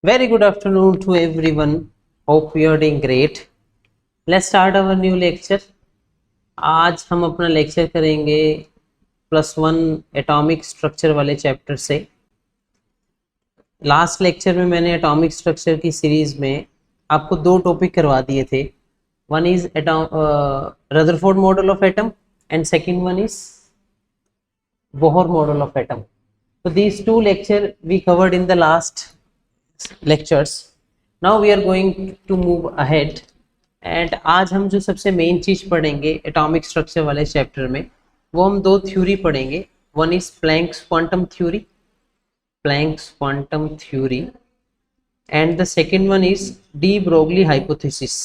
Very good afternoon to everyone. Hope you are doing great. Let's start our new lecture. आज हम अपना lecture करेंगे +1 atomic structure वाले chapter से। Last lecture में मैंने एटॉमिक स्ट्रक्चर की सीरीज में आपको दो टॉपिक करवा दिए थे। One is Rutherford model of atom and second one is Bohr model of atom. So these two lecture we covered in the last lectures. Now we are going to move ahead and आज हम जो सबसे main चीज पढ़ेंगे atomic structure वाले chapter में वो हम दो थ्योरी पढ़ेंगे। One is Planck's quantum theory and the second one is de Broglie hypothesis.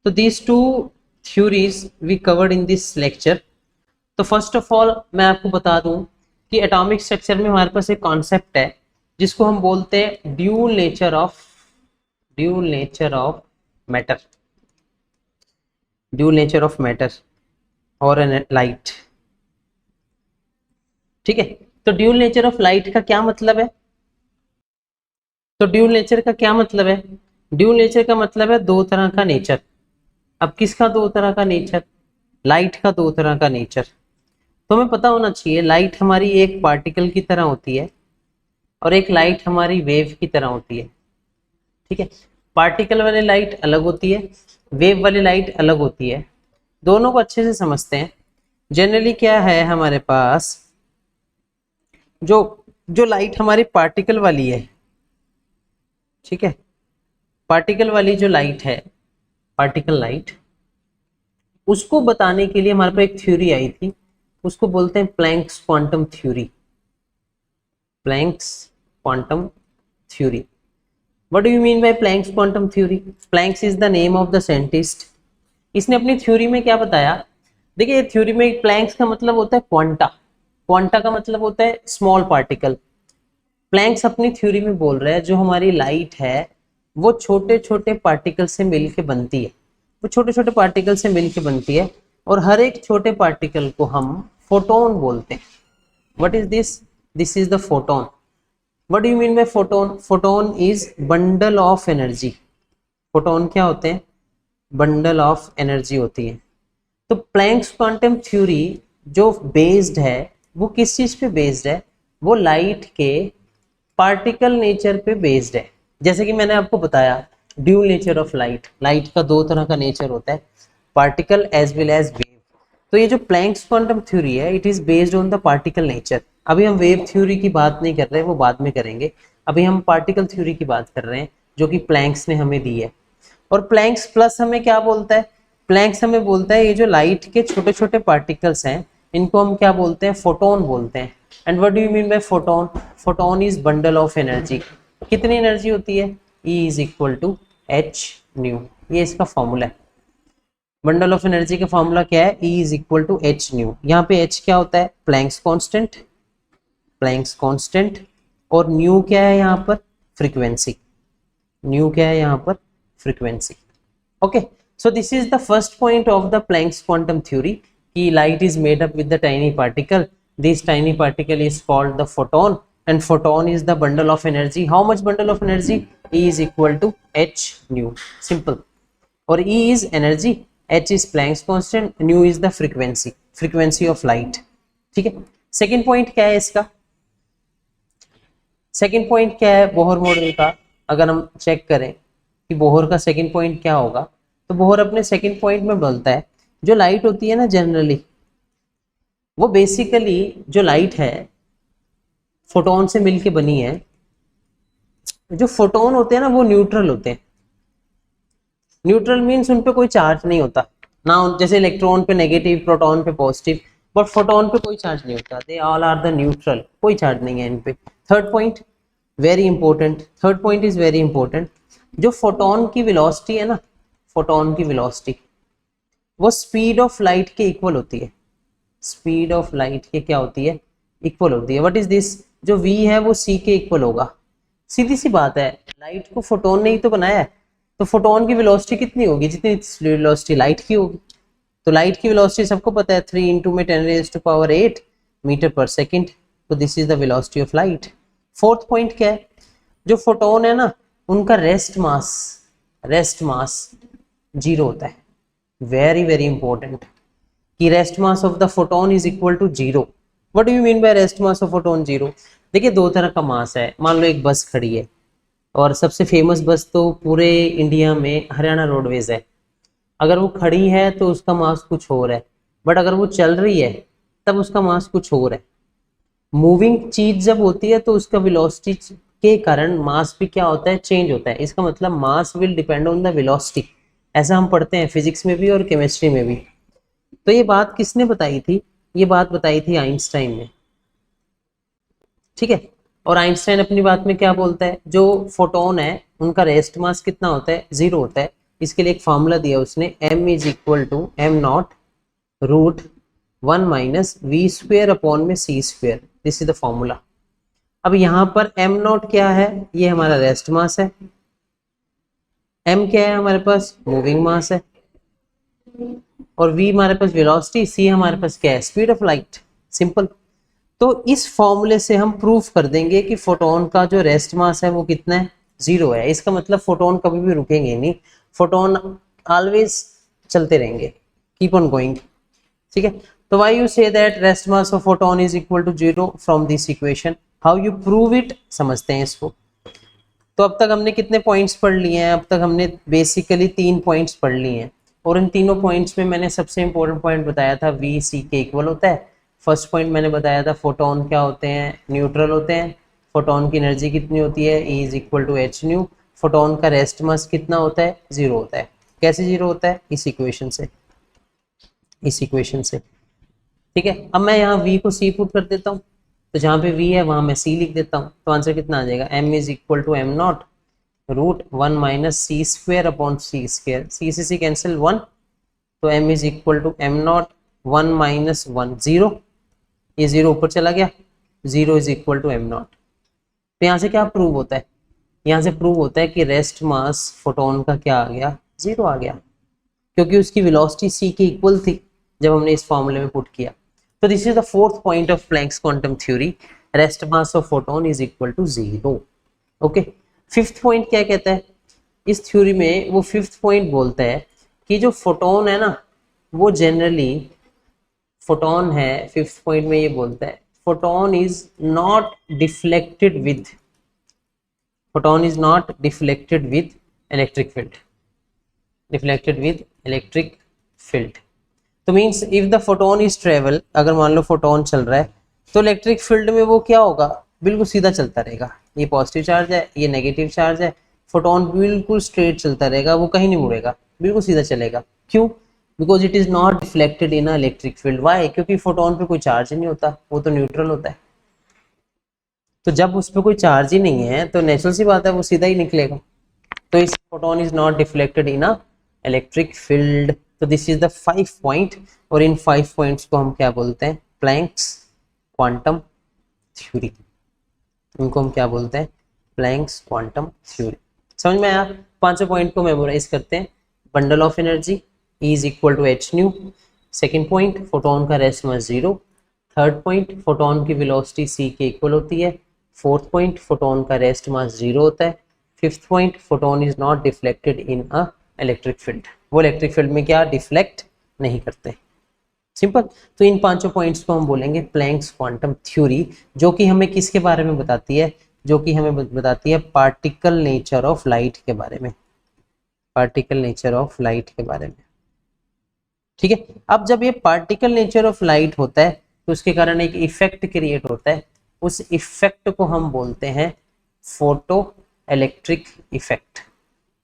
तो these two theories we covered in this lecture. तो फर्स्ट ऑफ ऑल मैं आपको बता दूं कि एटॉमिक स्ट्रक्चर में हमारे पास एक कॉन्सेप्ट है जिसको हम बोलते हैं ड्यूल नेचर ऑफ मैटर और लाइट। ठीक है, तो ड्यूल नेचर ऑफ लाइट का क्या मतलब है? ड्यूल नेचर का मतलब है दो तरह का नेचर। अब किसका दो तरह का नेचर? लाइट का दो तरह का नेचर। तो हमें पता होना चाहिए लाइट हमारी एक पार्टिकल की तरह होती है और एक लाइट हमारी वेव की तरह होती है। ठीक है, पार्टिकल वाली लाइट अलग होती है, वेव वाली लाइट अलग होती है। दोनों को अच्छे से समझते हैं। जनरली क्या है हमारे पास, जो लाइट हमारी पार्टिकल वाली है, ठीक है, पार्टिकल वाली जो लाइट है, पार्टिकल लाइट, उसको बताने के लिए हमारे पास एक थ्योरी आई थी, उसको बोलते हैं Planck's quantum theory. What do you mean by Planck's quantum theory? Planck's is the name of the scientist. इसने अपनी थ्योरी में क्या बताया? देखिए, थ्योरी में प्लैंक्स का मतलब होता है क्वांटा का मतलब होता है स्मॉल पार्टिकल। प्लैंक्स अपनी थ्योरी में बोल रहा है जो हमारी लाइट है वो छोटे छोटे पार्टिकल से मिलके बनती है, और हर एक छोटे पार्टिकल को हम फोटोन बोलते हैं। What is this? This is the photon. What do you mean by photon? Photon is bundle of energy. Photon क्या होते हैं? बंडल ऑफ एनर्जी होती है। तो प्लैंक्स क्वांटम थ्योरी जो बेस्ड है वो किस चीज पे बेस्ड है? वो लाइट के पार्टिकल नेचर पे बेस्ड है। जैसे कि मैंने आपको बताया ड्यूल नेचर ऑफ लाइट का दो तरह का नेचर होता है, particle as well as wave. तो ये जो प्लैंक्स क्वांटम थ्योरी है it is based on the particle nature. अभी हम वेव थ्योरी की बात नहीं कर रहे, वो बाद में करेंगे। अभी हम पार्टिकल थ्योरी की बात कर रहे हैं जो कि प्लैंक्स ने हमें दी है। और प्लैंक्स प्लस हमें क्या बोलता है? प्लैंक्स हमें बोलता है ये जो लाइट के छोटे छोटे पार्टिकल्स हैं इनको हम क्या बोलते हैं? फोटोन बोलते हैं। And what do you mean by photon? Photon is bundle of energy. कितनी एनर्जी होती है? E is equal to H nu. ये इसका फॉर्मूला है। बंडल ऑफ एनर्जी का फॉर्मूला क्या है? E is equal to H nu. यहाँ पे H क्या होता है? Planck's constant. और न्यू क्या है यहाँ पर? Frequency. Okay, so this is the first point of the Planck's quantum theory कि light is made up with the tiny particle. This tiny particle is called the photon and photon is the bundle of energy. How much bundle of energy? E is equal to h nu. Simple. और E is energy, h is Planck's constant, nu is the frequency of light. ठीक है, second point क्या है इसका? Second point क्या है Bohr model का? अगर हम चेक करें कि बोहर का सेकेंड पॉइंट क्या होगा, तो बोहर अपने सेकेंड पॉइंट में बोलता है जो लाइट होती है ना जनरली, वो बेसिकली जो लाइट है फोटोन से मिलके बनी है। जो फोटोन होते हैं ना वो न्यूट्रल होते हैं। न्यूट्रल मीन्स उन पे कोई चार्ज नहीं होता ना, जैसे इलेक्ट्रॉन पे नेगेटिव, प्रोटॉन पे पॉजिटिव, बट फोटोन पे कोई चार्ज नहीं होता। They all are the neutral, कोई चार्ज नहीं है इन पे। थर्ड पॉइंट वेरी इंपॉर्टेंट, जो फोटोन की वेलोसिटी है ना, फोटोन की वेलोसिटी वो स्पीड ऑफ लाइट के इक्वल होती है। स्पीड ऑफ लाइट के क्या होती है? इक्वल होती है। What is this? जो v है वो c के इक्वल होगा। सीधी सी बात है, लाइट को फोटोन ने ही तो बनाया है, तो फोटोन की वेलोसिटी कितनी होगी? जितनी वेलोसिटी लाइट की होगी। तो लाइट की वेलोसिटी सबको पता है 3 × 10⁸ मीटर पर सेकेंड, तो this is the velocity of light. Fourth point क्या है, जो फोटोन है ना उनका रेस्ट मास जीरो होता है। वेरी वेरी इंपॉर्टेंट कि rest mass of the photon is equal to zero. What do you mean by rest mass of photon zero? देखिए दो तरह का मास है। मान लो एक बस खड़ी है और सबसे फेमस बस तो पूरे इंडिया में हरियाणा रोडवेज है। अगर वो खड़ी है तो उसका मास कुछ और है, बट अगर वो चल रही है तब उसका मास कुछ और है। मूविंग चीज जब होती है तो उसका वेलोसिटी के कारण मास भी क्या होता है, चेंज होता है। इसका मतलब mass will depend on the velocity. ऐसा हम पढ़ते हैं फिजिक्स में भी और केमिस्ट्री में भी। तो ये बात किसने बताई थी? ये बात बताई थी आइंस्टाइन ने, ठीक है। और आइंस्टाइन अपनी बात में क्या बोलता है, जो फोटोन है उनका रेस्ट मास कितना होता है, जीरो होता है। इसके लिए एक फॉर्मूला दिया उसने, m is equal to m naught root 1 minus v square upon में c square. This is the formula. अब यहाँ पर m नॉट क्या है, ये हमारा रेस्ट मास है। m क्या है हमारे पास, मूविंग मास है। और v हमारे पास वेलोसिटी, c हमारे पास क्या है, स्पीड ऑफ लाइट। सिंपल। तो इस फॉर्मूले से हम प्रूफ कर देंगे कि फोटोन का जो रेस्ट मास है वो कितना है, जीरो है। इसका मतलब फोटोन कभी भी रुकेंगे नहीं, फोटोन ऑलवेज चलते रहेंगे, कीप ऑन गोइंग, ठीक है। तो why you say that rest mass of photon is equal to zero from this equation, how you prove it, समझते हैं इसको। तो अब तक हमने कितने पॉइंट्स पढ़ लिए हैं? अब तक हमने बेसिकली 3 पॉइंट्स पढ़ लिए हैं, और इन तीनों पॉइंट्स में मैंने सबसे इंपॉर्टेंट पॉइंट बताया था वी सी के इक्वल होता है। फर्स्ट पॉइंट मैंने बताया था फोटोन क्या होते हैं, न्यूट्रल होते हैं। फोटोन की एनर्जी कितनी होती है, E is equal to H nu. Photon का रेस्ट मास कितना होता है, जीरो होता है। कैसे जीरो होता है, इस इक्वेशन से, इस इक्वेशन से, ठीक है। अब मैं यहाँ v को c पुट कर देता हूँ, तो जहाँ पे v है वहाँ मैं c लिख देता हूँ। तो आंसर कितना आ जाएगा, m is equal to m naught root 1 minus c square upon c square. C से सी कैंसिल 1, तो m is equal to m naught 1 minus 1 zero, ये जीरो ऊपर चला गया, zero is equal to m naught. तो यहाँ से क्या प्रूव होता है, यहाँ से प्रूव होता है कि रेस्ट मास फोटोन का क्या आ गया, जीरो आ गया, क्योंकि उसकी वेलोसिटी c के इक्वल थी जब हमने इस फॉर्मूले में पुट किया। तो this is the fourth point of Planck's quantum theory, rest mass of photon is equal to zero. Okay, fifth point क्या कहता है इस थ्योरी में, वो फिफ्थ पॉइंट बोलता है कि जो फोटोन है ना वो जनरली, फोटोन है फिफ्थ पॉइंट में ये बोलता है, photon is not deflected with, photon is not deflected with electric field, deflected with electric field. तो means if the photon is travel, अगर मान लो फोटोन चल रहा है तो इलेक्ट्रिक फील्ड में वो क्या होगा, बिल्कुल सीधा चलता रहेगा। ये पॉजिटिव चार्ज है, ये नेगेटिव चार्ज है, फोटोन बिल्कुल स्ट्रेट चलता रहेगा, वो कहीं नहीं मुड़ेगा, बिल्कुल सीधा चलेगा। क्यों? Because it is not deflected in a electric field. Why? क्योंकि फोटोन पे कोई चार्ज ही नहीं होता, वो तो न्यूट्रल होता है। तो जब उस पर कोई चार्ज ही नहीं है तो नेचुरल सी बात है वो सीधा ही निकलेगा। तो इस photon is not deflected in a electric field. तो दिस इज द 5 पॉइंट, और इन 5 पॉइंट्स को हम क्या बोलते हैं, प्लैंक्स क्वांटम थ्योरी। इनको हम क्या बोलते हैं, प्लैंक्स क्वांटम थ्योरी। समझ में आया? पांचों पॉइंट को मेमोराइज करते हैं। Bundle of energy E is equal to H nu. Second point, photon का rest mass zero. Third point, photon की वेलोसिटी c के इक्वल होती है। फोर्थ पॉइंट, फोटोन का रेस्ट मास जीरो होता है। Fifth point, photon is not deflected in a electric field, वो electric field में क्या डिफ्लेक्ट नहीं करते। सिंपल। तो इन पांचों पॉइंट्स को हम बोलेंगे प्लैंक्स क्वांटम थ्योरी, जो कि हमें किसके बारे में बताती है, जो कि हमें बताती है पार्टिकल नेचर ऑफ लाइट के बारे में, पार्टिकल नेचर ऑफ लाइट के बारे में। ठीक है। अब जब ये पार्टिकल नेचर ऑफ लाइट होता है तो उसके कारण एक इफेक्ट क्रिएट होता है, उस इफेक्ट को हम बोलते हैं फोटो इलेक्ट्रिक इफेक्ट।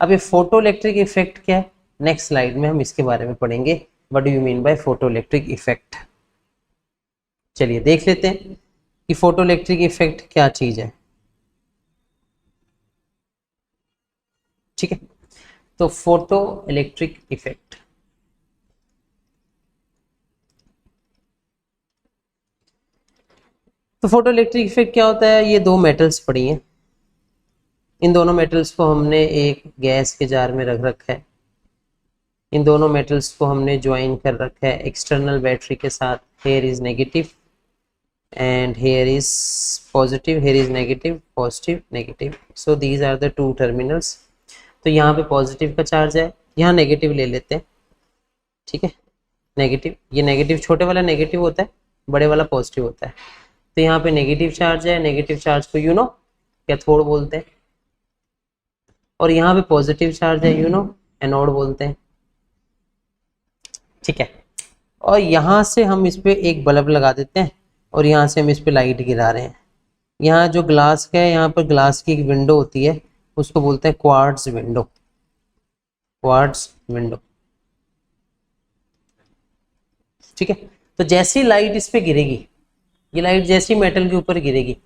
अब ये फोटो इलेक्ट्रिक इफेक्ट क्या है, नेक्स्ट स्लाइड में हम इसके बारे में पढ़ेंगे, what do you mean bye photo electric effect. चलिए देख लेते हैं कि फोटो इलेक्ट्रिक इफेक्ट क्या चीज है। ठीक है, तो फोटो इलेक्ट्रिक इफेक्ट, तो फोटो इलेक्ट्रिक इफेक्ट क्या होता है, ये दो मेटल्स पड़ी हैं, इन दोनों मेटल्स को हमने एक गैस के जार में रख रखा है, इन दोनों मेटल्स को हमने ज्वाइन कर रखा है एक्सटर्नल बैटरी के साथ, here is negative and here is positive, here is negative, positive, negative. So these are the two terminals. तो यहाँ पे पॉजिटिव का चार्ज है, यहाँ नेगेटिव ले लेते हैं, ठीक है, नेगेटिव, ये नेगेटिव, छोटे वाला नेगेटिव होता है, बड़े वाला पॉजिटिव होता है। तो यहाँ पे नेगेटिव चार्ज है, नेगेटिव चार्ज को यू नो कैथोड बोलते हैं, और यहाँ पे पॉजिटिव चार्ज है, यू नो एनोड बोलते हैं, ठीक है। और यहाँ से हम इस पे एक बल्ब लगा देते हैं और यहाँ से हम इस पे लाइट गिरा रहे हैं। यहाँ जो ग्लास का है, यहाँ पर ग्लास की एक विंडो होती है, उसको बोलते हैं क्वार्ट्ज विंडो, क्वार्ट्ज विंडो, ठीक है। तो जैसी लाइट इस पे गिरेगी, ये लाइट जैसी मेटल के ऊपर गिरेगी,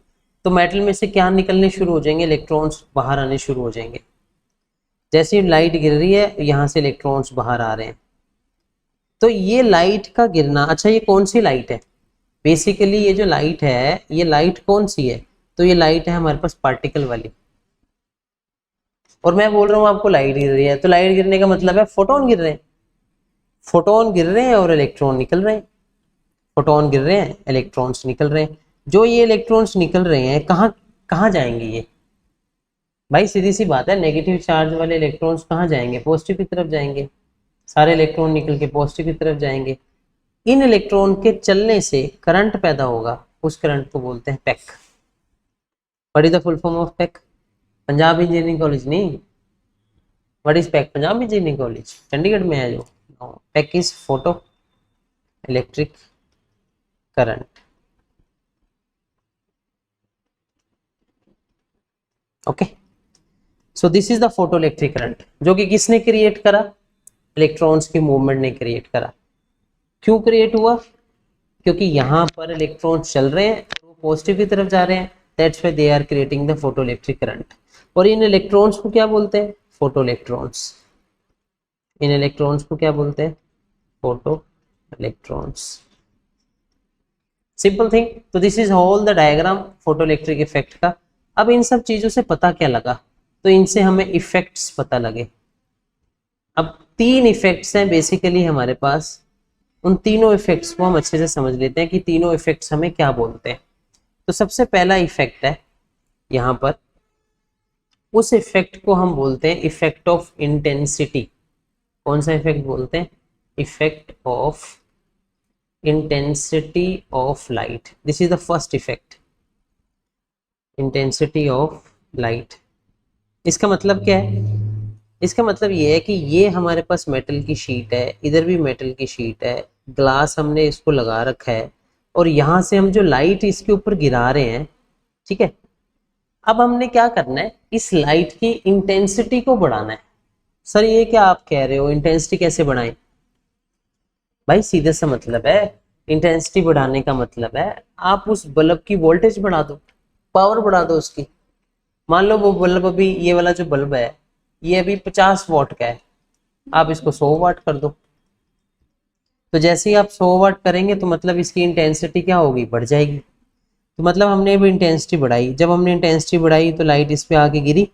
तो मेटल में से क्या निकलने शुरू हो जाएंगे, इलेक्ट्रॉन्स बाहर आने शुरू हो जाएंगे। जैसी लाइट गिर रही है, यहाँ से इलेक्ट्रॉन्स बाहर आ रहे हैं। तो ये लाइट का गिरना, अच्छा ये कौन सी लाइट है, बेसिकली ये जो लाइट है, ये लाइट कौन सी है, तो ये लाइट है हमारे पास पार्टिकल वाली। और मैं बोल रहा हूँ आपको लाइट गिर रही है, तो लाइट गिरने का मतलब है फोटोन गिर रहे हैं, फोटोन गिर रहे हैं और इलेक्ट्रॉन निकल रहे हैं, फोटोन गिर रहे हैं, इलेक्ट्रॉन्स निकल रहे हैं। जो ये इलेक्ट्रॉन्स निकल रहे हैं, कहाँ कहाँ जाएंगे ये, भाई सीधी सी बात है, नेगेटिव चार्ज वाले इलेक्ट्रॉन्स कहाँ जाएंगे, पॉजिटिव की तरफ जाएंगे, सारे इलेक्ट्रॉन निकल के पॉजिटिव की तरफ जाएंगे। इन इलेक्ट्रॉन के चलने से करंट पैदा होगा, उस करंट को बोलते हैं PEC. What is the full form of PEC? Punjab engineering college नहीं, what is PEC? Punjab engineering college Chandigarh में है जो। PEC is photo electric current, okay. So this is the photo electric current, जो कि किसने क्रिएट करा, इलेक्ट्रॉन्स की मूवमेंट ने क्रिएट करा। क्यों क्रिएट हुआ? क्योंकि यहाँ पर इलेक्ट्रॉन्स चल रहे हैं, वो पॉजिटिव की तरफ जा रहे हैं, that's why they are creating the photo electric current. और इन इलेक्ट्रॉन्स को क्या बोलते हैं? Photo electrons. इन इलेक्ट्रॉन्स को क्या बोलते हैं? Photo electrons. Simple thing. तो this is all the diagram photo electric effect का। अब इन सब चीजों से पता क्या लगा? तो इनसे हमें इफेक्ट्स पता लगे। अब तीन इफेक्ट्स हैं बेसिकली हमारे पास, उन तीनों इफेक्ट्स को हम अच्छे से समझ लेते हैं कि तीनों इफेक्ट्स हमें क्या बोलते हैं। तो सबसे पहला इफेक्ट है यहाँ पर, उस इफेक्ट को हम बोलते हैं इफेक्ट ऑफ इंटेंसिटी। कौन सा इफेक्ट बोलते हैं? Effect of intensity of light. This is the first effect, intensity of light. इसका मतलब क्या है? इसका मतलब ये है कि ये हमारे पास मेटल की शीट है, इधर भी मेटल की शीट है, ग्लास हमने इसको लगा रखा है, और यहाँ से हम जो लाइट इसके ऊपर गिरा रहे हैं, ठीक है। अब हमने क्या करना है? इस लाइट की इंटेंसिटी को बढ़ाना है। सर ये क्या आप कह रहे हो, इंटेंसिटी कैसे बढ़ाएं? भाई सीधा सा मतलब है, इंटेंसिटी बढ़ाने का मतलब है आप उस बल्ब की वोल्टेज बढ़ा दो, पावर बढ़ा दो उसकी। मान लो वो बल्ब अभी, ये वाला जो बल्ब है ये अभी 50 वाट का है, आप इसको 100 वाट कर दो। तो जैसे ही आप 100 वाट करेंगे तो मतलब इसकी इंटेंसिटी क्या होगी? बढ़ जाएगी। तो मतलब हमने अभी इंटेंसिटी बढ़ाई, जब हमने इंटेंसिटी बढ़ाई तो लाइट इस पे आके गिरी,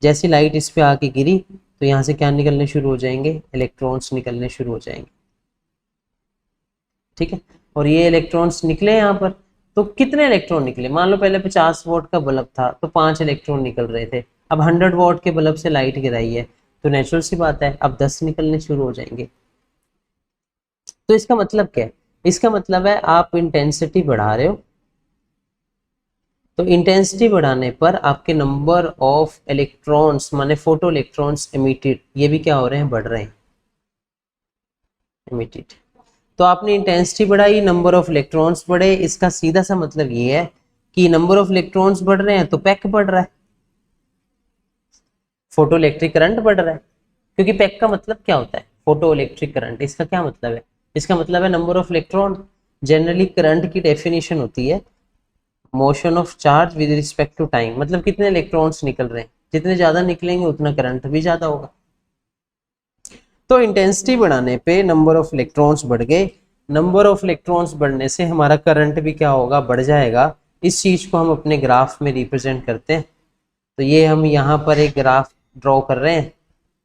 जैसी लाइट इस पे आके गिरी तो यहाँ से क्या निकलने शुरू हो जाएंगे? इलेक्ट्रॉन्स निकलने शुरू हो जाएंगे, ठीक है। और ये इलेक्ट्रॉन्स निकले यहाँ पर, तो कितने इलेक्ट्रॉन निकले? मान लो पहले 50 वाट का बल्ब था तो 5 इलेक्ट्रॉन निकल रहे थे, अब 100 वाट के बल्ब से लाइट गिराई है तो नेचुरल सी बात है अब 10 निकलने शुरू हो जाएंगे। तो इसका मतलब क्या है? इसका मतलब है आप इंटेंसिटी बढ़ा रहे हो, तो इंटेंसिटी बढ़ाने पर आपके नंबर ऑफ इलेक्ट्रॉन्स माने फोटो इलेक्ट्रॉन्स एमिटेड, ये भी क्या हो रहे हैं? बढ़ रहे हैं, एमिटेड। तो आपने इंटेंसिटी बढ़ाई, नंबर ऑफ इलेक्ट्रॉन्स बढ़े, इसका सीधा सा मतलब ये है कि नंबर ऑफ इलेक्ट्रॉन्स बढ़ रहे हैं तो पैक बढ़ रहा है, फोटो इलेक्ट्रिक करंट बढ़ रहा है। क्योंकि पैक का मतलब क्या होता है? Photo electric current. इसका क्या मतलब है? इसका मतलब है number of electron. Generally current की डेफिनेशन होती है motion of charge with respect to time, मतलब कितने इलेक्ट्रॉन्स निकल रहे हैं, जितने ज्यादा निकलेंगे उतना करंट भी ज्यादा होगा। तो इंटेंसिटी बढ़ाने पे नंबर ऑफ इलेक्ट्रॉन्स बढ़ गए, नंबर ऑफ इलेक्ट्रॉन्स बढ़ने से हमारा करंट भी क्या होगा? बढ़ जाएगा। इस चीज को हम अपने ग्राफ में रिप्रेजेंट करते हैं। तो ये हम यहाँ पर एक ग्राफ ड्रॉ कर रहे हैं।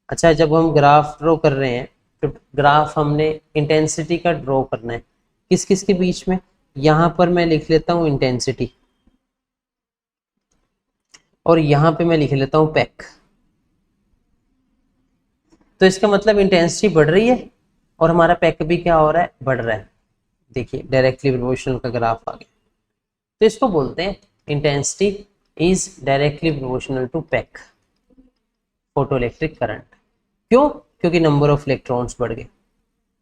अच्छा, जब हम ग्राफ ड्रॉ कर रहे हैं तो ग्राफ हमने इंटेंसिटी का ड्रॉ करना है, किस किस के बीच में? यहां पर मैं लिख लेता हूं इंटेंसिटी, और यहां पे मैं लिख लेता हूं पैक। तो इसका मतलब इंटेंसिटी बढ़ रही है और हमारा पैक भी क्या हो रहा है, बढ़ रहा है। देखिए डायरेक्टली प्रोपोर्शनल का ग्राफ आ गया। तो इसको बोलते हैं intensity is directly proportional to pack photo electric current. क्यों? क्योंकि नंबर ऑफ इलेक्ट्रॉन्स बढ़ गए।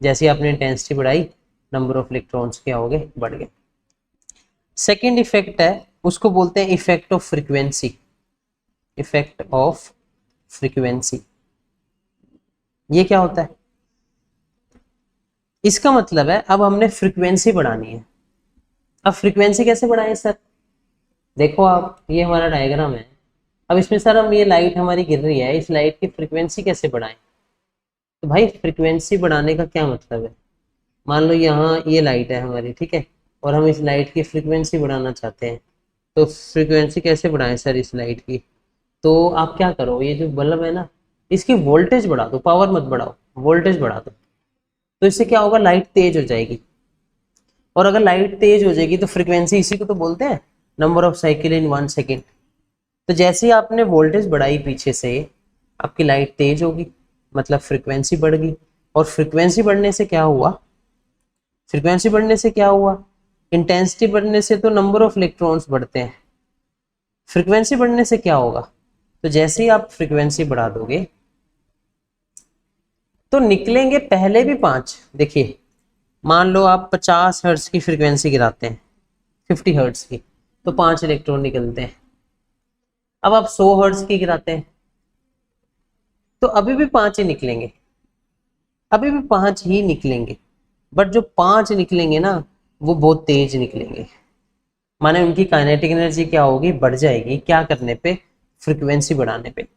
जैसे आपने इंटेंसिटी बढ़ाई, नंबर ऑफ इलेक्ट्रॉन्स क्या हो गए, बढ़ गए। सेकेंड इफेक्ट है, उसको बोलते हैं effect of frequency. Effect of frequency, ये क्या होता है? इसका मतलब है अब हमने फ्रीक्वेंसी बढ़ानी है। अब फ्रीक्वेंसी कैसे बढ़ाएं सर? देखो आप, ये हमारा डायग्राम है। अब इसमें सर हम, ये लाइट हमारी गिर रही है, इस लाइट की फ्रीक्वेंसी कैसे बढ़ाएं? तो भाई फ्रीक्वेंसी बढ़ाने का क्या मतलब है, मान लो यहाँ ये लाइट है हमारी, ठीक है, और हम इस लाइट की फ्रीक्वेंसी बढ़ाना चाहते हैं। तो फ्रीक्वेंसी कैसे बढ़ाएं सर इस लाइट की? तो आप क्या करो, ये जो बल्ब है ना, इसकी वोल्टेज बढ़ा दो, पावर मत बढ़ाओ, वोल्टेज बढ़ा दो। तो इससे क्या होगा, लाइट तेज हो जाएगी। और अगर लाइट तेज हो जाएगी तो फ्रीक्वेंसी, इसी को तो बोलते हैं number of cycle in 1 second. तो जैसे ही आपने वोल्टेज बढ़ाई पीछे से, आपकी लाइट तेज होगी, मतलब फ्रीक्वेंसी बढ़ गई। और फ्रीक्वेंसी बढ़ने से क्या हुआ, फ्रीक्वेंसी बढ़ने से क्या हुआ, इंटेंसिटी बढ़ने से तो नंबर ऑफ इलेक्ट्रॉन्स बढ़ते हैं, फ्रीक्वेंसी बढ़ने से क्या होगा, तो जैसे ही आप फ्रीक्वेंसी बढ़ा दोगे तो निकलेंगे पहले भी 5। देखिए मान लो आप 50 हर्ट्ज की फ्रीक्वेंसी गिराते हैं, 50 हर्ट्ज की, तो 5 इलेक्ट्रॉन निकलते हैं। अब आप 100 हर्ट्ज की गिराते हैं तो अभी भी 5 ही निकलेंगे, अभी भी 5 ही निकलेंगे। बट जो 5 निकलेंगे ना, वो बहुत तेज निकलेंगे, माने उनकी काइनेटिक एनर्जी क्या होगी, बढ़ जाएगी। क्या करने पे, फ्रीक्वेंसी बढ़ाने पे।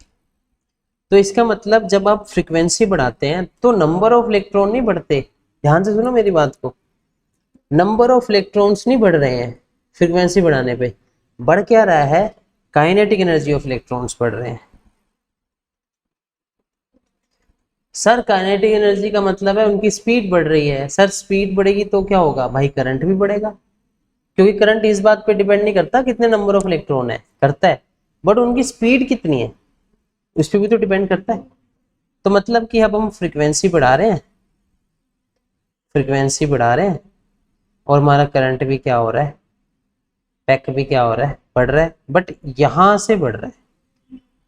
तो इसका मतलब जब आप फ्रीक्वेंसी बढ़ाते हैं तो नंबर ऑफ इलेक्ट्रॉन नहीं बढ़ते, ध्यान से सुनो मेरी बात को, नंबर ऑफ इलेक्ट्रॉन्स नहीं बढ़ रहे हैं फ्रीक्वेंसी बढ़ाने पे, बढ़ क्या रहा है, काइनेटिक एनर्जी ऑफ इलेक्ट्रॉन्स बढ़ रहे हैं। सर काइनेटिक एनर्जी का मतलब है उनकी स्पीड बढ़ रही है। सर स्पीड बढ़ेगी तो क्या होगा भाई, करंट भी बढ़ेगा, क्योंकि करंट इस बात पे डिपेंड नहीं करता कितने नंबर ऑफ इलेक्ट्रॉन है, करता है, बट उनकी स्पीड कितनी है उस पर भी तो डिपेंड करता है। तो मतलब कि अब हम फ्रीक्वेंसी बढ़ा रहे हैं, फ्रीक्वेंसी बढ़ा रहे हैं, और हमारा करंट भी क्या हो रहा है, पैक भी क्या हो रहा है, बढ़ रहा है, बट यहां से बढ़ रहा है।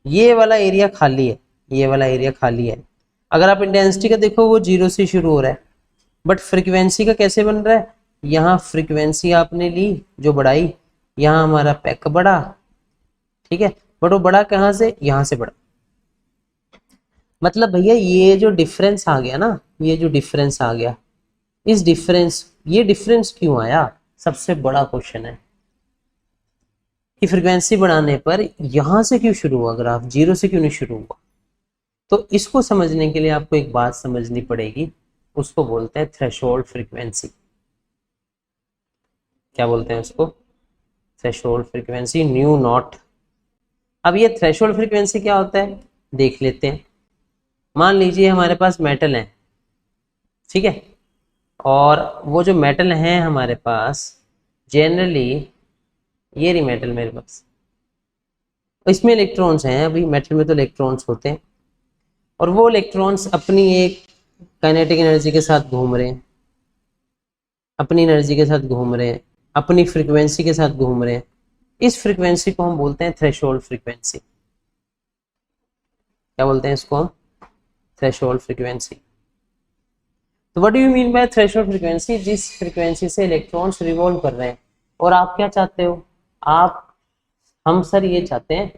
ये वाला एरिया खाली है, ये वाला एरिया खाली है। अगर आप इंटेंसिटी का देखो, वो 0 से शुरू हो रहा है, बट फ्रीक्वेंसी का कैसे बन रहा है, यहाँ फ्रीक्वेंसी आपने ली जो बढ़ाई, यहाँ हमारा पैक बढ़ा, ठीक है, बट वो बढ़ा कहाँ से, यहाँ से बढ़ा। मतलब भैया ये जो डिफरेंस आ गया ना, ये जो डिफरेंस आ गया, इस डिफरेंस, ये डिफरेंस क्यों आया, सबसे बड़ा क्वेश्चन है कि फ्रीक्वेंसी बढ़ाने पर यहां से क्यों शुरू हुआ ग्राफ, 0 से क्यों नहीं शुरू हुआ। तो इसको समझने के लिए आपको एक बात समझनी पड़ेगी, उसको बोलते हैं थ्रेशोल्ड फ्रीक्वेंसी। क्या बोलते हैं उसको, थ्रेशोल्ड फ्रीक्वेंसी, न्यू नॉट। अब ये थ्रेशोल्ड फ्रीक्वेंसी क्या होता है, देख लेते हैं। मान लीजिए हमारे पास मेटल है, ठीक है, और वो जो मेटल है हमारे पास, जनरली ये रही मेटल मेरे पास, इसमें इलेक्ट्रॉन्स हैं, अभी मेटल में तो इलेक्ट्रॉन्स होते हैं, और वो इलेक्ट्रॉन्स अपनी एक काइनेटिक एनर्जी के साथ घूम रहे हैं, अपनी एनर्जी के साथ घूम रहे हैं, अपनी फ्रीक्वेंसी के साथ घूम रहे हैं। इस फ्रीक्वेंसी को हम बोलते हैं थ्रेशोल्ड फ्रीक्वेंसी। क्या बोलते हैं इसको हम, थ्रेशोल्ड फ्रीक्वेंसी। तो what do you mean bye threshold frequency, जिस फ्रीक्वेंसी से इलेक्ट्रॉन्स रिवॉल्व कर रहे हैं। और आप क्या चाहते हो, आप, हम सर ये चाहते हैं,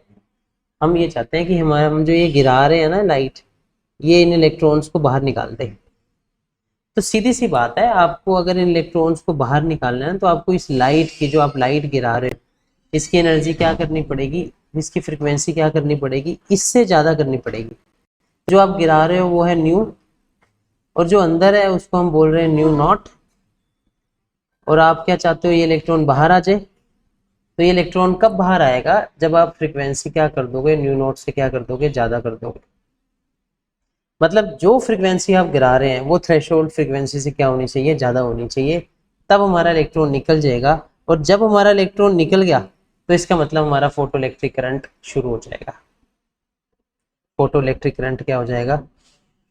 हम ये चाहते हैं कि हमारा, हम जो ये गिरा रहे हैं ना लाइट, ये इन इलेक्ट्रॉन्स को बाहर निकाल दे। तो सीधी सी बात है, आपको अगर इन इलेक्ट्रॉन्स को बाहर निकालना है तो आपको इस लाइट की, जो आप लाइट गिरा रहे हो, इसकी एनर्जी क्या करनी पड़ेगी, इसकी फ्रीक्वेंसी क्या करनी पड़ेगी, इससे ज़्यादा करनी पड़ेगी। जो आप गिरा रहे हो वो है न्यू, और जो अंदर है उसको हम बोल रहे हैं न्यू नॉट। और आप क्या चाहते हो, ये इलेक्ट्रॉन बाहर आ जाए। तो ये इलेक्ट्रॉन कब बाहर आएगा, जब आप फ्रीक्वेंसी क्या कर दोगे, न्यू नॉट से क्या कर दोगे, ज़्यादा कर दोगे। मतलब जो फ्रीक्वेंसी आप गिरा रहे हैं वो थ्रेशोल्ड फ्रीक्वेंसी से क्या होनी चाहिए, ज़्यादा होनी चाहिए, तब हमारा इलेक्ट्रॉन निकल जाएगा, और जब हमारा इलेक्ट्रॉन निकल गया तो इसका मतलब हमारा फोटो इलेक्ट्रिक करंट शुरू हो जाएगा। फोटो इलेक्ट्रिक करंट क्या हो जाएगा,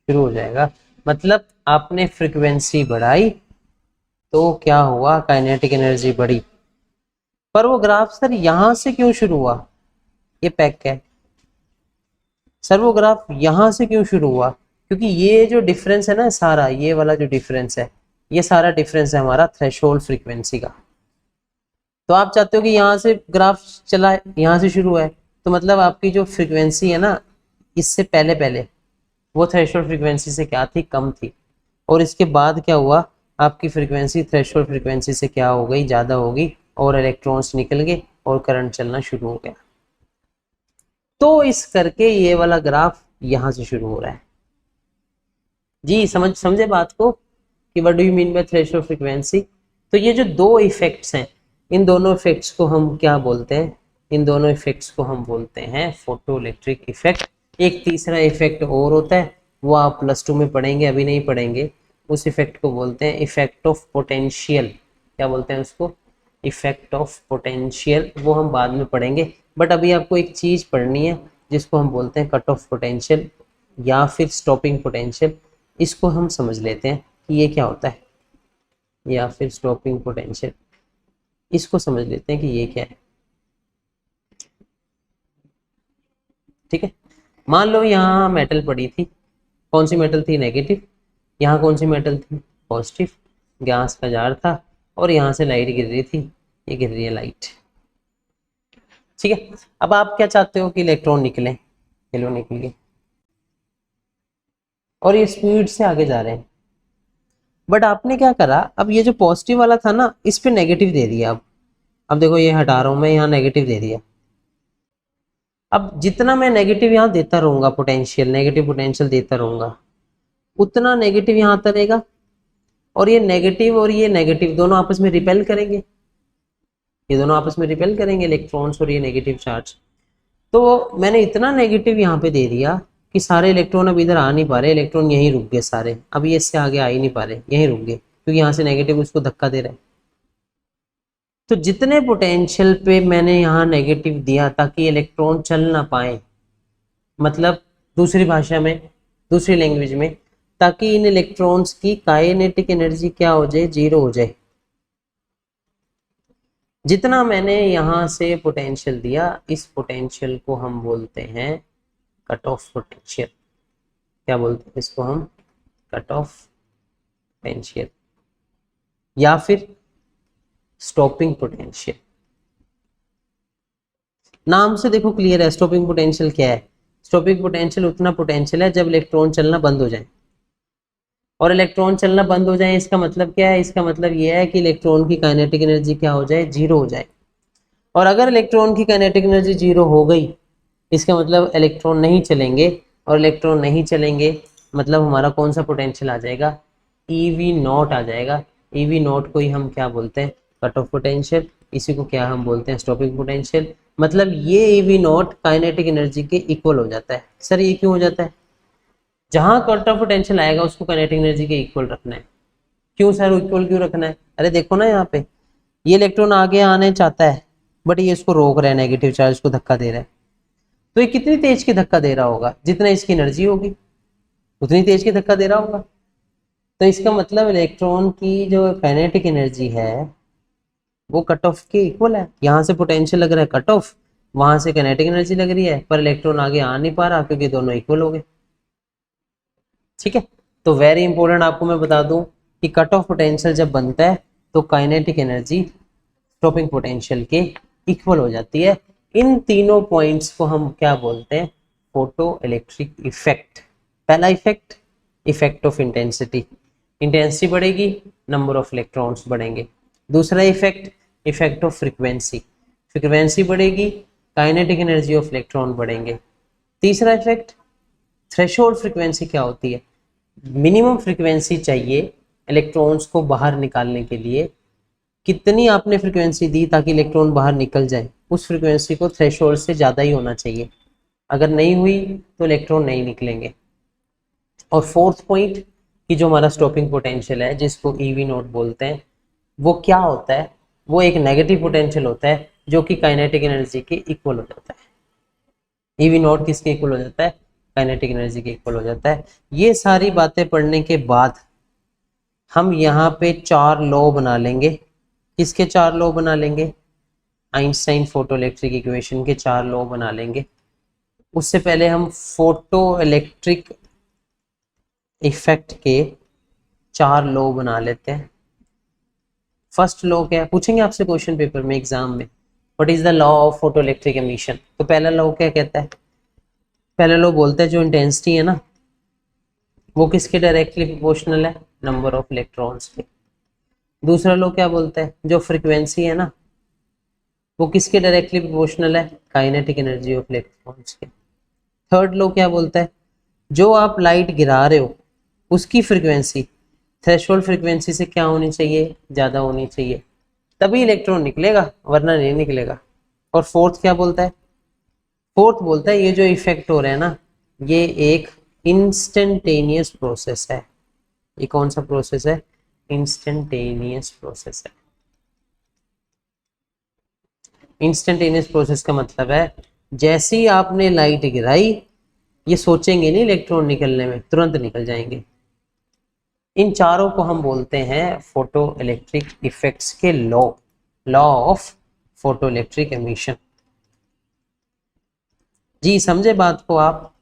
शुरू हो जाएगा। मतलब आपने फ्रीक्वेंसी बढ़ाई तो क्या हुआ, काइनेटिक एनर्जी बढ़ी। पर वो ग्राफ सर यहां से क्यों शुरू हुआ, ये पैक है सर, वो ग्राफ यहां से क्यों शुरू हुआ, क्योंकि ये जो डिफरेंस है ना सारा, ये वाला जो डिफरेंस है, ये सारा डिफरेंस है हमारा थ्रेशोल्ड फ्रीक्वेंसी का। तो आप चाहते हो कि यहाँ से ग्राफ चला है, यहाँ से शुरू है, तो मतलब आपकी जो फ्रीक्वेंसी है ना, इससे पहले पहले वो थ्रेशोल्ड फ्रीक्वेंसी से क्या थी, कम थी, और इसके बाद क्या हुआ, आपकी फ्रीक्वेंसी थ्रेशोल्ड फ्रीक्वेंसी से क्या हो गई, ज़्यादा हो गई, और इलेक्ट्रॉन्स निकल गए और करंट चलना शुरू हो गया। तो इस करके ये वाला ग्राफ यहाँ से शुरू हो रहा है। जी समझे बात को कि what do you mean bye threshold frequency. तो ये जो दो इफेक्ट्स हैं, इन दोनों इफेक्ट्स को हम क्या बोलते हैं, इन दोनों इफेक्ट्स को हम बोलते हैं फोटो इलेक्ट्रिक इफेक्ट। एक तीसरा इफेक्ट और होता है, वो आप +2 में पढ़ेंगे, अभी नहीं पढ़ेंगे। उस इफेक्ट को बोलते हैं इफेक्ट ऑफ पोटेंशियल। क्या बोलते हैं उसको, इफेक्ट ऑफ पोटेंशियल। वो हम बाद में पढ़ेंगे, बट अभी आपको एक चीज़ पढ़नी है जिसको हम बोलते हैं कट ऑफ पोटेंशियल या फिर स्टॉपिंग पोटेंशियल। इसको हम समझ लेते हैं कि ये क्या होता है, या फिर स्टॉपिंग पोटेंशियल, इसको समझ लेते हैं कि ये क्या है। ठीक है, मान लो यहाँ मेटल पड़ी थी, कौन सी मेटल थी, नेगेटिव। यहाँ कौन सी मेटल थी, पॉजिटिव। गैस का जार था और यहाँ से लाइट गिर रही थी, ये गिर रही है लाइट। ठीक है, अब आप क्या चाहते हो कि इलेक्ट्रॉन निकले, चलो निकल गए और ये स्पीड से आगे जा रहे हैं। बट आपने क्या करा, अब ये जो पॉजिटिव वाला था ना, इस पे नेगेटिव दे दिया। अब देखो ये हटा रहा हूं मैं, यहाँ नेगेटिव दे दिया। अब जितना मैं नेगेटिव यहाँ देता रहूंगा, पोटेंशियल नेगेटिव पोटेंशियल देता रहूंगा, उतना नेगेटिव यहाँ आता रहेगा, और ये नेगेटिव दोनों आपस में रिपेल करेंगे, ये दोनों आपस में रिपेल करेंगे, इलेक्ट्रॉन्स और ये नेगेटिव चार्ज। तो मैंने इतना नेगेटिव यहाँ पे दे दिया कि सारे इलेक्ट्रॉन अब इधर आ नहीं पा रहे, इलेक्ट्रॉन यहीं रुक गए सारे, अब ये इससे आगे आ ही नहीं पा रहे, यहीं रुक गए, क्योंकि यहाँ से नेगेटिव उसको धक्का दे रहा है। तो जितने पोटेंशियल पे मैंने यहाँ नेगेटिव दिया ताकि इलेक्ट्रॉन चल ना पाए, मतलब दूसरी भाषा में, दूसरी लैंग्वेज में, ताकि इन इलेक्ट्रॉन्स की काइनेटिक एनर्जी क्या हो जाए, 0 हो जाए। जितना मैंने यहाँ से पोटेंशियल दिया, इस पोटेंशियल को हम बोलते हैं कट ऑफ पोटेंशियल। क्या बोलते हैं इसको हम, कट ऑफ पोटेंशियल या फिर स्टॉपिंग पोटेंशियल। नाम से देखो क्लियर है, स्टॉपिंग पोटेंशियल क्या है। स्टॉपिंग पोटेंशियल उतना पोटेंशियल है जब इलेक्ट्रॉन चलना बंद हो जाए, और इलेक्ट्रॉन चलना बंद हो जाए इसका मतलब क्या है, इसका मतलब यह है कि इलेक्ट्रॉन की काइनेटिक एनर्जी क्या हो जाए, 0 हो जाए। और अगर इलेक्ट्रॉन की काइनेटिक एनर्जी 0 हो गई, इसका मतलब इलेक्ट्रॉन नहीं चलेंगे, और इलेक्ट्रॉन नहीं चलेंगे मतलब हमारा कौन सा पोटेंशियल आ जाएगा, EV0 आ जाएगा। EV0 को ही हम क्या बोलते हैं, कट ऑफ पोटेंशियल। इसी को क्या हम बोलते हैं, स्टॉपिंग पोटेंशियल। मतलब ये EV0 काइनेटिक एनर्जी के इक्वल हो जाता है। सर ये क्यों हो जाता है, जहां कट ऑफ पोटेंशियल आएगा उसको काइनेटिक एनर्जी के इक्वल रखना है। क्यों सर इक्वल क्यों रखना है, अरे देखो ना यहाँ पे ये इलेक्ट्रॉन आगे आने चाहता है, बट ये इसको रोक रहा है, नेगेटिव चार्ज को धक्का दे रहा है। तो ये कितनी तेज की धक्का दे रहा होगा, जितना इसकी एनर्जी होगी उतनी तेज की धक्का दे रहा होगा। तो इसका मतलब इलेक्ट्रॉन की जो काइनेटिक एनर्जी है वो कट ऑफ के इक्वल है। यहाँ से पोटेंशियल लग रहा है कट ऑफ, वहां से काइनेटिक एनर्जी लग रही है, पर इलेक्ट्रॉन आगे आ नहीं पा रहा क्योंकि दोनों इक्वल हो गए। ठीक है, तो वेरी इंपॉर्टेंट आपको मैं बता दूं कि कट ऑफ पोटेंशियल जब बनता है तो काइनेटिक एनर्जी स्टॉपिंग पोटेंशियल के इक्वल हो जाती है। इन तीनों पॉइंट्स को हम क्या बोलते हैं, फोटो इलेक्ट्रिक इफेक्ट। पहला effect, effect of intensity, intensity बढ़ेगी, नंबर ऑफ इलेक्ट्रॉन्स बढ़ेंगे। दूसरा effect, effect of frequency, frequency बढ़ेगी, काइनेटिक एनर्जी ऑफ इलेक्ट्रॉन बढ़ेंगे। तीसरा इफेक्ट, थ्रेशोल्ड फ्रीक्वेंसी क्या होती है, मिनिमम फ्रीक्वेंसी चाहिए इलेक्ट्रॉन्स को बाहर निकालने के लिए, कितनी आपने फ्रीक्वेंसी दी ताकि इलेक्ट्रॉन बाहर निकल जाए, उस फ्रीक्वेंसी को थ्रेशोल्ड से ज़्यादा ही होना चाहिए, अगर नहीं हुई तो इलेक्ट्रॉन नहीं निकलेंगे। और फोर्थ पॉइंट कि जो हमारा स्टॉपिंग पोटेंशियल है जिसको EV0 बोलते हैं, वो क्या होता है, वो एक नेगेटिव पोटेंशियल होता है जो कि काइनेटिक एनर्जी के इक्वल हो जाता है। ईवी नॉट किसके इक्वल हो जाता है, काइनेटिक एनर्जी के इक्वल हो जाता है। ये सारी बातें पढ़ने के बाद हम यहाँ पे 4 लॉ बना लेंगे। किसके 4 लॉ बना लेंगे, आइंस्टाइन फोटो इलेक्ट्रिक इक्वेशन के 4 लॉ बना लेंगे। उससे पहले हम फोटो इलेक्ट्रिक इफेक्ट के 4 लॉ बना लेते हैं। फर्स्ट लॉ क्या है, पूछेंगे आपसे क्वेश्चन पेपर में, एग्जाम में, what is the law of photo electric emission. तो पहला लॉ क्या कहता है, पहला लॉ बोलता है जो इंटेंसिटी है ना वो किसके डायरेक्टली प्रोपोर्शनल है, नंबर ऑफ इलेक्ट्रॉन्स के। दूसरा लॉ क्या बोलता है, जो फ्रीक्वेंसी है ना वो किसके डायरेक्टली प्रोपोर्शनल है, काइनेटिक एनर्जी ऑफ इलेक्ट्रॉन्स के। थर्ड लॉ क्या बोलता है, जो आप लाइट गिरा रहे हो उसकी फ्रीक्वेंसी थ्रेशोल्ड फ्रीक्वेंसी से क्या होनी चाहिए, ज़्यादा होनी चाहिए, तभी इलेक्ट्रॉन निकलेगा वरना नहीं निकलेगा। और फोर्थ क्या बोलता है, फोर्थ बोलता है ये जो इफेक्ट हो रहा है ना ये एक इंस्टेंटेनियस प्रोसेस है। ये कौन सा प्रोसेस है, इंस्टेंटेनियस प्रोसेस है। इंस्टेंटेनियस प्रोसेस का मतलब है जैसे ही आपने लाइट गिराई ये सोचेंगे नहीं इलेक्ट्रॉन निकलने में, तुरंत निकल जाएंगे। इन चारों को हम बोलते हैं फोटो इलेक्ट्रिक इफेक्ट्स के law, law of photo electric emission. जी समझे बात को आप,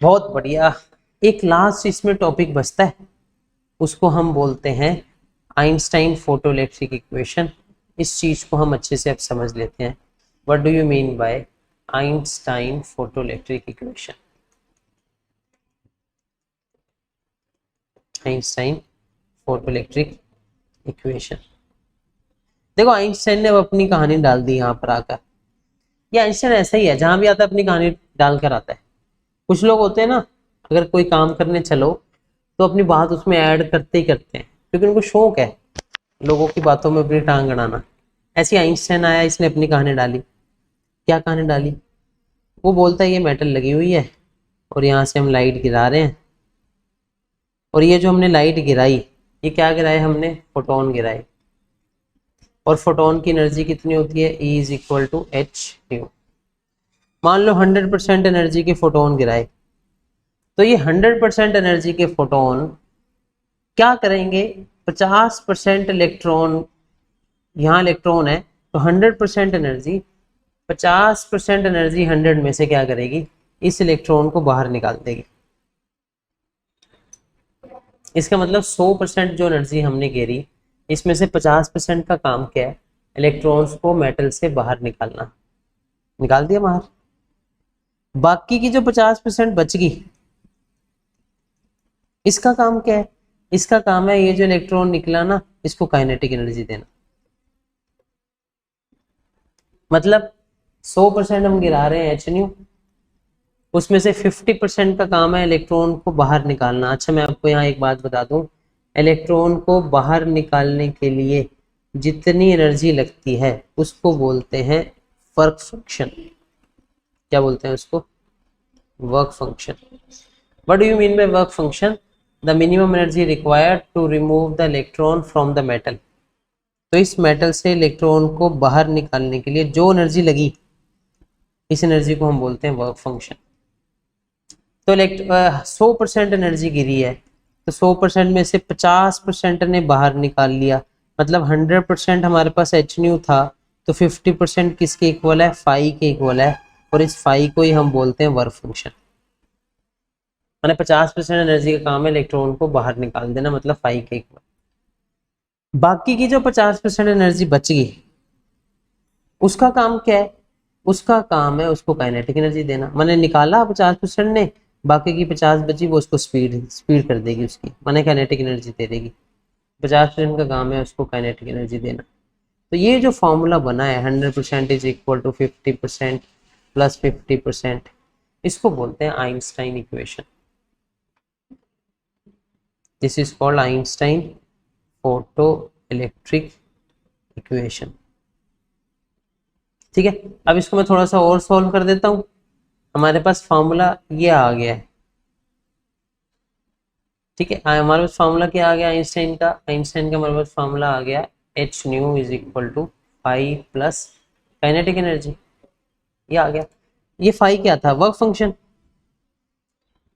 बहुत बढ़िया। एक लास्ट इसमें टॉपिक बचता है उसको हम बोलते हैं आइंस्टाइन फोटो इलेक्ट्रिक इक्वेशन। इस चीज को हम अच्छे से अब समझ लेते हैं, what do you mean bye Einstein photo electric equation. Einstein photo electric equation, देखो आइंस्टाइन ने अब अपनी कहानी डाल दी यहाँ पर आकर। ये आइंस्टाइन ऐसा ही है, जहां भी आता है अपनी कहानी डाल कर आता है। कुछ लोग होते हैं ना, अगर कोई काम करने चलो तो अपनी बात उसमें ऐड करते ही करते हैं क्योंकि उनको शौक है लोगों की बातों में अपनी टांग अड़ाना। ऐसी आइंस्टाइन आया, इसने अपनी कहानी डाली। क्या कहानी डाली, वो बोलता है ये मेटल लगी हुई है और यहाँ से हम लाइट गिरा रहे हैं, और ये जो हमने लाइट गिराई ये क्या गिराए, हमने फोटोन गिराए। और फोटोन की एनर्जी कितनी होती है, E is equal to H nu. मान लो 100% एनर्जी के फोटोन गिराए, तो ये 100% एनर्जी के फोटोन क्या करेंगे, 50% इलेक्ट्रॉन, यहाँ इलेक्ट्रॉन है तो 100% एनर्जी, 50% एनर्जी 100 में से क्या करेगी, इस इलेक्ट्रॉन को बाहर निकाल देगी। इसका मतलब 100% जो एनर्जी हमने घेरी इसमें से 50% का काम क्या है, इलेक्ट्रॉन्स को मेटल से बाहर निकालना। निकाल दिया बाहर, बाकी की जो 50% बच गई इसका काम क्या है, इसका काम है ये जो इलेक्ट्रॉन निकला ना इसको काइनेटिक एनर्जी देना। मतलब 100% हम गिरा रहे हैं एच न्यू, उसमें से 50% का काम है इलेक्ट्रॉन को बाहर निकालना। अच्छा मैं आपको यहाँ एक बात बता दूं, इलेक्ट्रॉन को बाहर निकालने के लिए जितनी एनर्जी लगती है उसको बोलते हैं वर्क फंक्शन। क्या बोलते हैं उसको, work function. What do you mean by work function, the minimum energy required to remove the electron from the metal. तो इस मेटल से इलेक्ट्रॉन को बाहर निकालने के लिए जो एनर्जी लगी इस एनर्जी को हम बोलते हैं वर्क फंक्शन। तो 100% एनर्जी गिरी है तो 100% में से 50% ने बाहर निकाल लिया, मतलब 100% हमारे पास एच न्यू था तो 50% किसके इक्वल है, फाई के इक्वल है, और इस फाई को ही हम बोलते हैं वर्क फंक्शन। मैंने 50% एनर्जी का काम है इलेक्ट्रॉन को बाहर निकाल देना, मतलब फाई के इक्वल। बाकी की जो 50% एनर्जी बच गई उसका काम क्या है, उसका काम है उसको काइनेटिक एनर्जी देना। मैंने निकाला 50% ने, बाकी की 50 बची वो उसको स्पीड स्पीड कर देगी उसकी, मैंने काइनेटिक एनर्जी दे देगी। 50% का काम है उसको काइनेटिक एनर्जी देना। तो ये जो फॉर्मूला बना है 100% इज इक्वल टू 50% प्लस 50%, इसको बोलते हैं Einstein equation. This is called Einstein photo electric equation. ठीक है, अब इसको मैं थोड़ा सा और सॉल्व कर देता हूं। हमारे पास फॉर्मूला ये आ गया है, ठीक है, हमारे पास फॉर्मूला क्या आ गया आइंस्टाइन का, आइंस्टाइन का हमारे पास फॉर्मूला आ गया h nu is equal to phi plus kinetic energy. ये आ गया। ये फाई क्या था? Work function.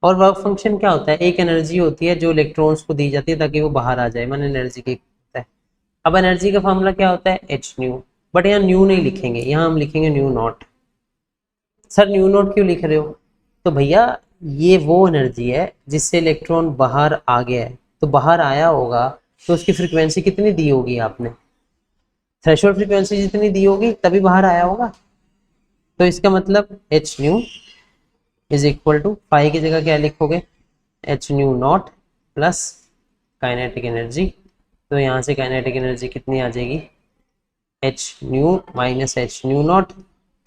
और वर्क फंक्शन क्या होता है? एक एनर्जी होती है जो इलेक्ट्रॉन्स को दी जाती है ताकि वो बाहर आ जाए, मान एनर्जी की होता है। अब एनर्जी का फॉर्मूला क्या होता है? H new. बट यहाँ न्यू नहीं लिखेंगे, यहाँ हम लिखेंगे new not. Sir new not क्यों लिख रहे हो? तो भैया ये वो एनर्जी है जिससे इलेक्ट्रॉन बाहर आ गया है, तो बाहर आया होगा तो उसकी फ्रीक्वेंसी कितनी दी होगी आपने? थ्रेशोल्ड फ्रीक्वेंसी जितनी दी होगी तभी बाहर आया होगा। तो इसका मतलब h nu is equal to phi की जगह क्या लिखोगे? H nu naught plus kinetic energy. तो यहाँ से काइनेटिक एनर्जी कितनी आ जाएगी? H nu minus h nu naught.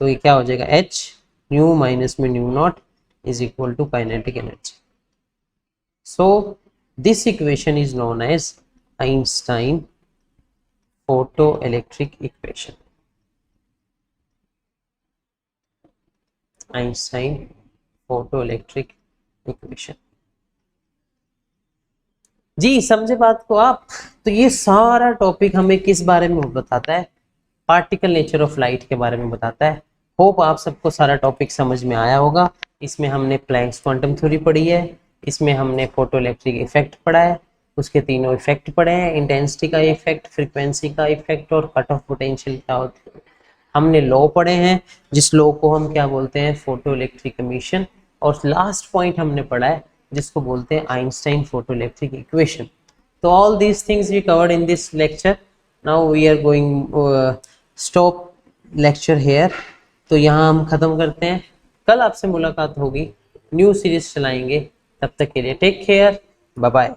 तो ये क्या हो जाएगा? एच न्यू माइनस में nu naught is equal to kinetic energy. So this equation is known as Einstein photoelectric equation. Einstein photoelectric equation. जी समझे बात को आप? तो ये सारा टॉपिक हमें किस बारे में बताता है? पार्टिकल नेचर ऑफ लाइट के बारे में बताता है। होप आप सबको सारा टॉपिक समझ में आया होगा। इसमें हमने प्लैंक्स क्वांटम थ्योरी पढ़ी है, इसमें हमने फोटोइलेक्ट्रिक इफेक्ट पढ़ा है, उसके तीनों इफेक्ट पढ़े हैं, इंटेंसिटी का इफेक्ट, फ्रीक्वेंसी का इफेक्ट और कट ऑफ पोटेंशियल क्या होती है। हमने लॉ पढ़े हैं, जिस लॉ को हम क्या बोलते हैं? Photoelectric emission. और लास्ट पॉइंट हमने पढ़ा है जिसको बोलते हैं आइंस्टाइन फोटोइलेक्ट्रिक इक्वेशन। तो all these things we covered in this lecture. Now we are going stop lecture here. तो यहाँ हम ख़त्म करते हैं। कल आपसे मुलाकात होगी, न्यू सीरीज चलाएंगे। तब तक के लिए टेक केयर, बाय बाय।